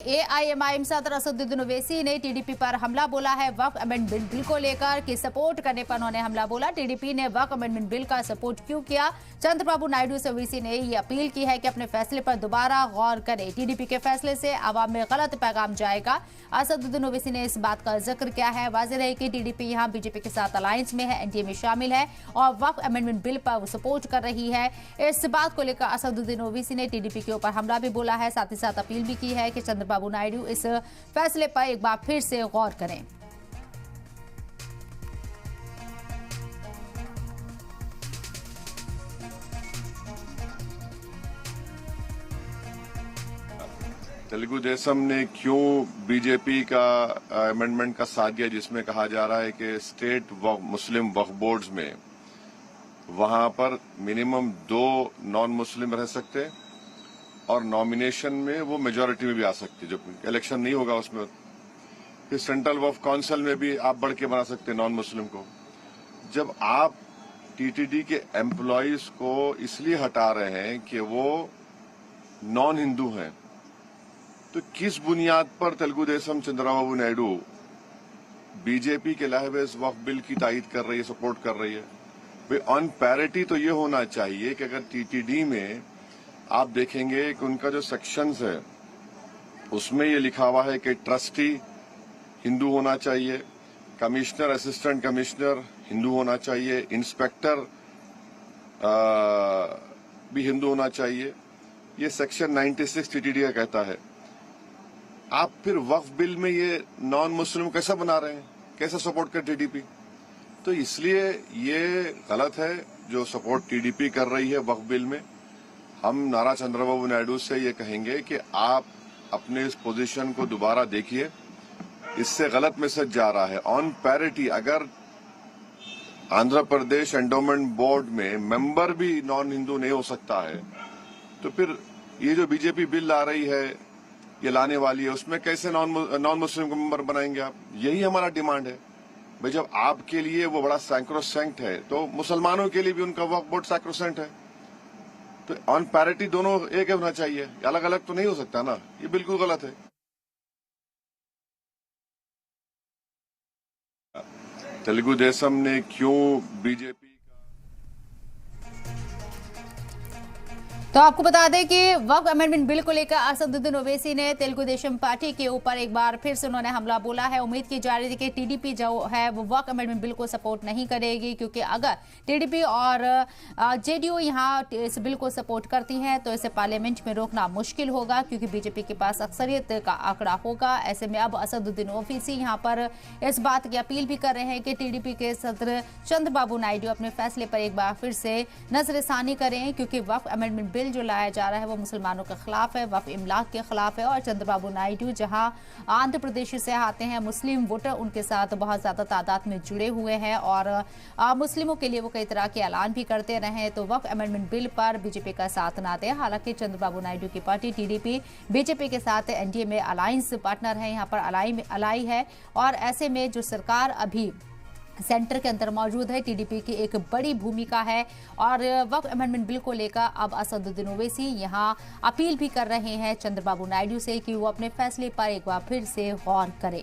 AIMIM सदर असदुद्दीन ओवैसी ने TDP पर हमला बोला है। वक्फ अमेंडमेंट बिल को लेकर कि सपोर्ट करने पर उन्होंने हमला बोला। टीडीपी ने वक्फ अमेंडमेंट बिल का सपोर्ट क्यों किया? चंद्रबाबू नायडू से ओवैसी ने ये अपील की है कि अपने फैसले पर दोबारा गौर करें। टीडीपी के फैसले से आवाम में गलत पैगाम जाएगा। असदुद्दीन ओवैसी ने इस बात का जिक्र किया है। वाज़ेह है कि टीडीपी यहां बीजेपी के साथ अलायंस में है, एनडीए में शामिल है और वक्फ अमेंडमेंट बिल पर सपोर्ट कर रही है। इस बात को लेकर असदुद्दीन ओवैसी ने टीडीपी के ऊपर हमला भी बोला है। साथ ही साथ अपील भी की है कि चंद्रबाबू नायडू इस फैसले पर एक बार फिर से गौर करें। तेलुगु देशम ने क्यों बीजेपी का अमेंडमेंट का साथ दिया, जिसमें कहा जा रहा है कि स्टेट मुस्लिम वक्फ बोर्ड्स में वहां पर मिनिमम 2 नॉन मुस्लिम रह सकते हैं और नॉमिनेशन में वो मेजोरिटी में भी आ सकती है। जो इलेक्शन नहीं होगा उसमें फिर सेंट्रल वक्फ काउंसिल में भी आप बढ़ के बना सकते हैं नॉन मुस्लिम को। जब आप टीटीडी के एम्प्लॉयज को इसलिए हटा रहे हैं कि वो नॉन हिंदू हैं, तो किस बुनियाद पर तेलुगु देशम चंद्रबाबू नायडू बीजेपी के लहवेज वक्फ बिल की तायीद कर रही है, सपोर्ट कर रही है? भाई ऑन पैरिटी तो ये होना चाहिए कि अगर टीटीडी में आप देखेंगे कि उनका जो सेक्शंस है उसमें ये लिखा हुआ है कि ट्रस्टी हिंदू होना चाहिए, कमिश्नर असिस्टेंट कमिश्नर हिंदू होना चाहिए, इंस्पेक्टर भी हिंदू होना चाहिए। ये सेक्शन 96 टीटीडी का कहता है। आप फिर वक्फ बिल में ये नॉन मुस्लिम कैसा बना रहे हैं, कैसे सपोर्ट कर टीडीपी? तो इसलिए ये गलत है जो सपोर्ट टीडीपी कर रही है वक्फ बिल में। हम नारा चंद्रबाबू नायडू से ये कहेंगे कि आप अपने इस पोजीशन को दोबारा देखिए, इससे गलत मैसेज जा रहा है। ऑन पैरिटी अगर आंध्र प्रदेश एंडोमेंट बोर्ड में मेंबर भी नॉन हिंदू नहीं हो सकता है, तो फिर ये जो बीजेपी बिल ला रही है, ये लाने वाली है, उसमें कैसे नॉन मुस्लिम को मेंबर बनाएंगे आप? यही हमारा डिमांड है। भाई जब आपके लिए वो बड़ा सैक्रोसेंट है, तो मुसलमानों के लिए भी उनका वक्फ बोर्ड सैक्रोसेंट है। तो ऑन पैरिटी दोनों एक होना चाहिए, अलग अलग तो नहीं हो सकता ना। ये बिल्कुल गलत है। तेलुगु देशम ने क्यों बीजेपी तो आपको बता दें कि वक्फ अमेंडमेंट बिल को लेकर असदुद्दीन ओवैसी ने तेलुगु देशम पार्टी के ऊपर एक बार फिर से उन्होंने हमला बोला है। उम्मीद की जा रही थी कि टीडीपी जो है वो वक्फ अमेंडमेंट बिल को सपोर्ट नहीं करेगी, क्योंकि अगर टीडीपी और जेडीयू यहां इस बिल को सपोर्ट करती हैं तो इसे पार्लियामेंट में रोकना मुश्किल होगा, क्योंकि बीजेपी के पास अक्सरियत का आंकड़ा होगा। ऐसे में अब असदुद्दीन ओवैसी यहां पर इस बात की अपील भी कर रहे हैं कि टीडीपी के सदर चंद्रबाबू नायडू अपने फैसले पर एक बार फिर से नजरसानी करें, क्योंकि वक्फ अमेंडमेंट बिल जो लाया जा रहा है वो मुसलमानों के खिलाफ है, वक्फ इमलाक के खिलाफ है। और चंद्रबाबू नायडू जहां आंध्र प्रदेश से आते हैं, मुस्लिम वोटर उनके साथ बहुत ज्यादा तादाद में जुड़े हुए हैं और मुस्लिमों के लिए वो कई तरह के ऐलान भी करते रहे, तो वक्फ अमेंडमेंट बिल पर बीजेपी का साथ ना दें। हालांकि चंद्रबाबू नायडू की पार्टी टीडीपी बीजेपी के साथ एनडीए में अलायंस पार्टनर है, यहाँ पर अलाई है और ऐसे में जो सरकार अभी सेंटर के अंदर मौजूद है, टीडीपी की एक बड़ी भूमिका है। और वक्फ अमेंडमेंट बिल को लेकर अब असदुद्दीन ओवैसी यहां अपील भी कर रहे हैं चंद्रबाबू नायडू से कि वो अपने फैसले पर एक बार फिर से गौर करें।